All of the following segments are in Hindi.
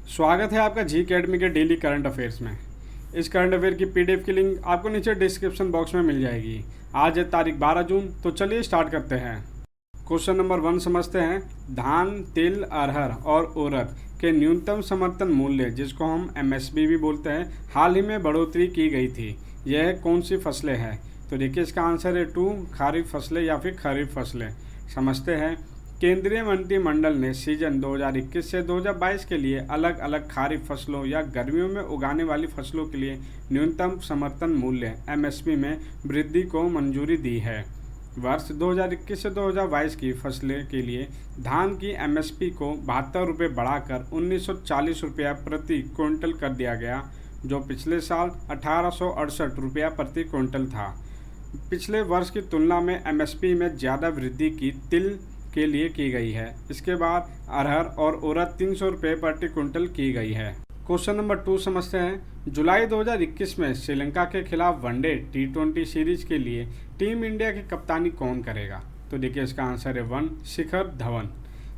स्वागत है आपका जी अकेडमी के डेली करंट अफेयर्स में। इस करंट अफेयर की पीडीएफ की लिंक आपको नीचे डिस्क्रिप्शन बॉक्स में मिल जाएगी। आज है तारीख 12 जून, तो चलिए स्टार्ट करते हैं। क्वेश्चन नंबर 1 समझते हैं। धान, तिल, अरहर और उड़द के न्यूनतम समर्थन मूल्य, जिसको हम एमएसपी भी बोलते हैं, हाल ही में बढ़ोतरी की गई थी। यह कौन सी फसलें हैं? तो देखिए इसका आंसर है 2 खारिफ फसलें या फिर खरीफ फसलें। समझते हैं। केंद्रीय मंत्रिमंडल ने सीजन 2021 से 2022 के लिए अलग अलग खरीफ फसलों या गर्मियों में उगाने वाली फसलों के लिए न्यूनतम समर्थन मूल्य एमएसपी में वृद्धि को मंजूरी दी है। वर्ष 2021 से 2022 की फसलें के लिए धान की एमएसपी को 72 रुपये बढ़ाकर 1940 रुपया प्रति क्विंटल कर दिया गया, जो पिछले साल 1868 रुपया प्रति क्विंटल था। पिछले वर्ष की तुलना में एमएसपी में ज़्यादा वृद्धि की तिल के लिए की गई है। इसके बाद अरहर और उड़द 300 रुपये प्रति क्विंटल की गई है। क्वेश्चन नंबर 2 समझते हैं। जुलाई 2021 में श्रीलंका के खिलाफ वनडे T20 सीरीज के लिए टीम इंडिया की कप्तानी कौन करेगा? तो देखिए इसका आंसर है 1 शिखर धवन।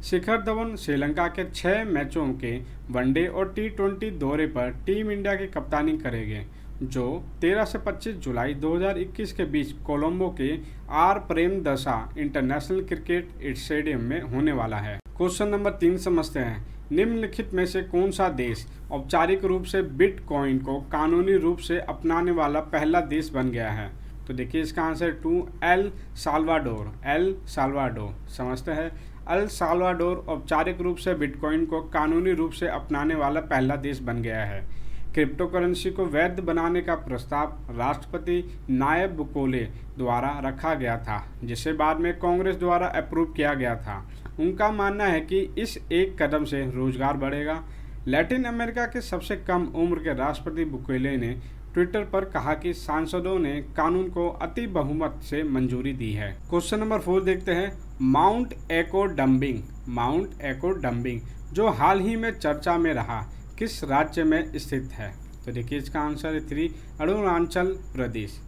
शिखर धवन श्रीलंका के 6 मैचों के वनडे और T20 दौरे पर टीम इंडिया की कप्तानी करेंगे, जो 13 से 25 जुलाई 2021 के बीच कोलंबो के R Premadasa international cricket stadium में होने वाला है। क्वेश्चन नंबर 3 समझते हैं। निम्नलिखित में से कौन सा देश औपचारिक रूप से बिटकॉइन को कानूनी रूप से अपनाने वाला पहला देश बन गया है? तो देखिए इसका answer 2 El Salvador. El Salvador. समझते हैं। एल साल्वाडोर औपचारिक रूप से बिटकॉइन को कानूनी रूप से अपनाने वाला पहला देश बन गया है। क्रिप्टो करेंसी को वैध बनाने का प्रस्ताव राष्ट्रपति नायब बुकोले द्वारा रखा गया था, जिसे बाद में कांग्रेस द्वारा अप्रूव किया गया था। उनका मानना है कि इस एक कदम से रोजगार बढ़ेगा। लैटिन अमेरिका के सबसे कम उम्र के राष्ट्रपति बुकोले ने ट्विटर पर कहा कि सांसदों ने कानून को अति बहुमत से मंजूरी दी है। क्वेश्चन नंबर 4 देखते हैं। माउंट एको डंबिंग। माउंट एको डंबिंग, जो हाल ही में चर्चा में रहा, किस राज्य में स्थित है? तो देखिए इसका आंसर है 3 अरुणाचल प्रदेश।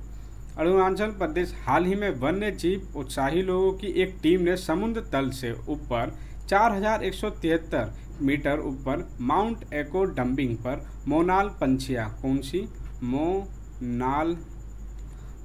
अरुणाचल प्रदेश हाल ही में वन्य जीव उत्साही लोगों की एक टीम ने समुद्र तल से ऊपर 4173 मीटर ऊपर माउंट एको डंबिंग पर मोनाल पंछियाँ, कौन सी?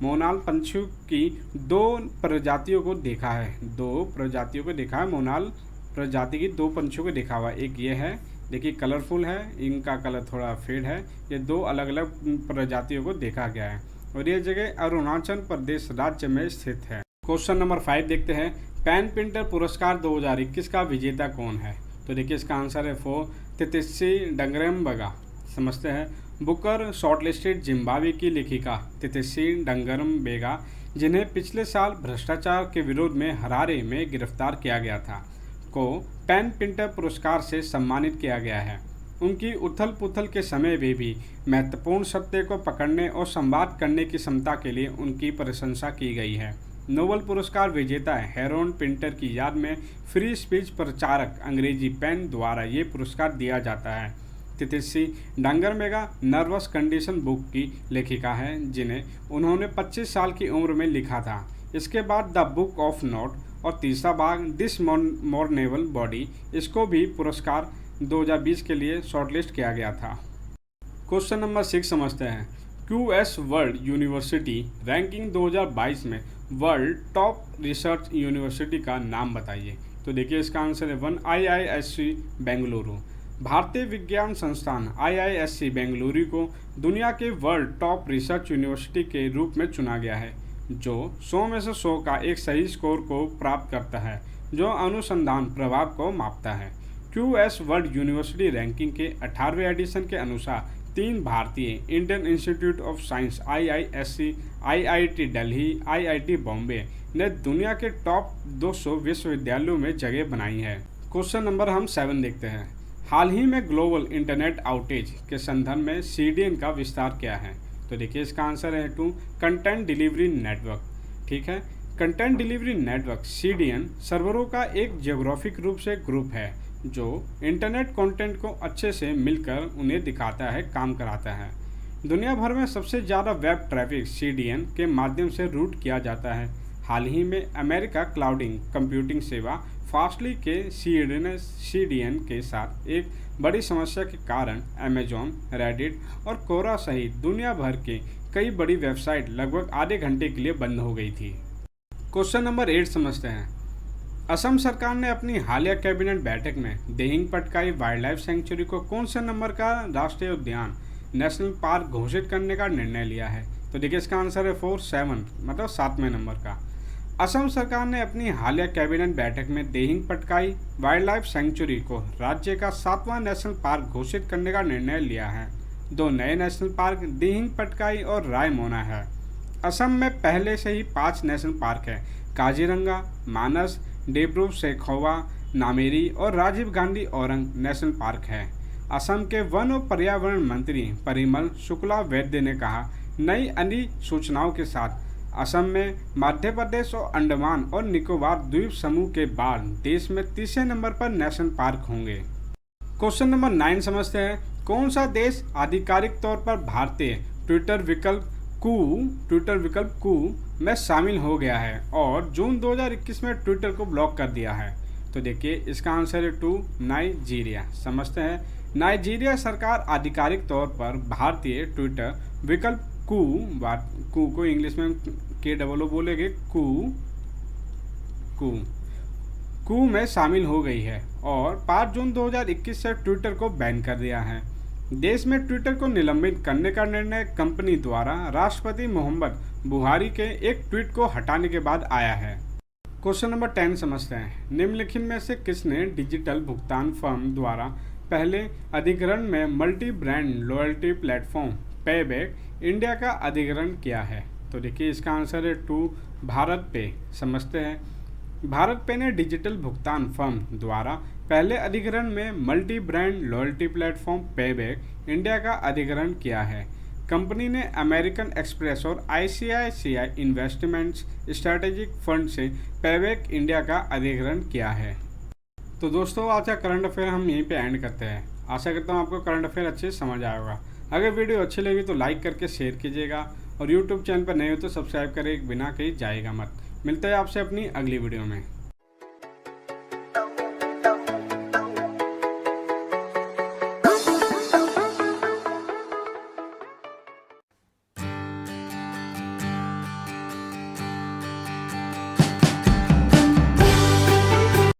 मोनाल पंछियों की 2 प्रजातियों को देखा है। 2 प्रजातियों को देखा है। मोनाल प्रजाति की 2 पंछियों को देखा हुआ। एक ये है, देखिए कलरफुल है, इनका कलर थोड़ा फेड है। ये 2 अलग अलग प्रजातियों को देखा गया है और ये जगह अरुणाचल प्रदेश राज्य में स्थित है। क्वेश्चन नंबर 5 देखते हैं। पेन पिंटर पुरस्कार 2021 का विजेता कौन है? तो देखिए इसका आंसर है 4 तितिस्सी डंगरमबेगा। समझते हैं। बुकर शॉर्टलिस्टेड जिम्बाब्वे की लेखिका तितिस्सी डंगरमबेगा, जिन्हें पिछले साल भ्रष्टाचार के विरोध में हरारे में गिरफ्तार किया गया था, को पेन पिंटर पुरस्कार से सम्मानित किया गया है। उनकी उथल पुथल के समय में भी महत्वपूर्ण सत्य को पकड़ने और संवाद करने की क्षमता के लिए उनकी प्रशंसा की गई है। नोबेल पुरस्कार विजेता हेरोल्ड पिंटर की याद में फ्री स्पीच प्रचारक अंग्रेजी पेन द्वारा ये पुरस्कार दिया जाता है। तितिस्सी डंगरमबेगा नर्वस कंडीशन बुक की लेखिका है, जिन्हें उन्होंने 25 साल की उम्र में लिखा था। इसके बाद द बुक ऑफ नोट और तीसरा भाग दिस मोर्नेबल बॉडी, इसको भी पुरस्कार 2020 के लिए शॉर्टलिस्ट किया गया था। क्वेश्चन नंबर 6 समझते हैं। QS वर्ल्ड यूनिवर्सिटी रैंकिंग 2022 में वर्ल्ड टॉप रिसर्च यूनिवर्सिटी का नाम बताइए? तो देखिए इसका आंसर है 1 IISc बेंगलुरु। भारतीय विज्ञान संस्थान IISc बेंगलुरु को दुनिया के वर्ल्ड टॉप रिसर्च यूनिवर्सिटी के रूप में चुना गया है, जो 100 में से 100 का एक सही स्कोर को प्राप्त करता है, जो अनुसंधान प्रभाव को मापता है। QS वर्ल्ड यूनिवर्सिटी रैंकिंग के 18वें एडिशन के अनुसार 3 भारतीय Indian institute of science IISc, IIT Delhi, IIT Bombay ने दुनिया के टॉप 200 विश्वविद्यालयों में जगह बनाई है। क्वेश्चन नंबर हम 7 देखते हैं। हाल ही में ग्लोबल इंटरनेट आउटेज के संदर्भ में CDN का विस्तार क्या है? तो देखिए इसका आंसर है 2 कंटेंट डिलीवरी नेटवर्क। ठीक है। कंटेंट डिलीवरी नेटवर्क CDN सर्वरों का एक जियोग्राफिक रूप से ग्रुप है, जो इंटरनेट कंटेंट को अच्छे से मिलकर उन्हें दिखाता है, काम कराता है। दुनिया भर में सबसे ज़्यादा वेब ट्रैफिक CDN के माध्यम से रूट किया जाता है। हाल ही में अमेरिका क्लाउडिंग कंप्यूटिंग सेवा फास्टली के CDN के साथ एक बड़ी समस्या के कारण अमेजॉन, रेडिट और कोरा सहित दुनिया भर के कई बड़ी वेबसाइट लगभग आधे घंटे के लिए बंद हो गई थी। क्वेश्चन नंबर 8 समझते हैं। असम सरकार ने अपनी हालिया कैबिनेट बैठक में Dihing Patkai wild life sanctuary को कौन से नंबर का राष्ट्रीय उद्यान नेशनल पार्क घोषित करने का निर्णय लिया है? तो देखिए इसका आंसर है 7 मतलब 7वें नंबर का। असम सरकार ने अपनी हालिया कैबिनेट बैठक में Dihing Patkai wild life sanctuary को राज्य का 7वां नेशनल पार्क घोषित करने का निर्णय लिया है। 2 नए नेशनल पार्क दिहिंग पटकाई और रायमोना है। असम में पहले से ही 5 नेशनल पार्क है। काजीरंगा, मानस, डिब्रू सैखोवा, नामेरी और राजीव गांधी औरंग नेशनल पार्क है। असम के वन और पर्यावरण मंत्री परिमल शुक्ला वैद्य ने कहा, नई अधिसूचनाओं के साथ असम में मध्य प्रदेश और अंडमान और निकोबार द्वीप समूह के बाद देश में तीसरे नंबर पर नेशनल पार्क होंगे। क्वेश्चन नंबर 9 समझते हैं। कौन सा देश आधिकारिक तौर पर भारतीय ट्विटर विकल्प कू में शामिल हो गया है और जून 2021 में ट्विटर को ब्लॉक कर दिया है? तो देखिए इसका आंसर है 2 नाइजीरिया। समझते हैं। नाइजीरिया सरकार आधिकारिक तौर पर भारतीय ट्विटर विकल्प कू को इंग्लिश में KOO बोलेंगे, कू में शामिल हो गई है और 5 जून 2021 से ट्विटर को बैन कर दिया है। देश में ट्विटर को निलंबित करने का निर्णय कंपनी द्वारा राष्ट्रपति मोहम्मद बुहारी के एक ट्वीट को हटाने के बाद आया है। क्वेश्चन नंबर 10 समझते हैं। निम्नलिखित में से किसने डिजिटल भुगतान फर्म द्वारा पहले अधिग्रहण में multi brand loyalty platform payback India का अधिग्रहण किया है? तो देखिए इसका आंसर है 2 भारत पे। समझते हैं। भारत पे ने डिजिटल भुगतान फर्म द्वारा पहले अधिग्रहण में multi brand loyalty platform payback India का अधिग्रहण किया है। कंपनी ने अमेरिकन एक्सप्रेस और ICICI इन्वेस्टमेंट्स स्ट्रैटेजिक फंड से पेबैक इंडिया का अधिग्रहण किया है। तो दोस्तों आज का करंट अफेयर हम यहीं पे एंड करते हैं। आशा करता हूँ आपको करंट अफेयर अच्छे से समझ आया होगा। अगर वीडियो अच्छी लगी तो लाइक करके शेयर कीजिएगा और YouTube चैनल पर नए हो तो सब्सक्राइब करें, बिना कहीं जाएगा मत। मिलते हैं आपसे अपनी अगली वीडियो में।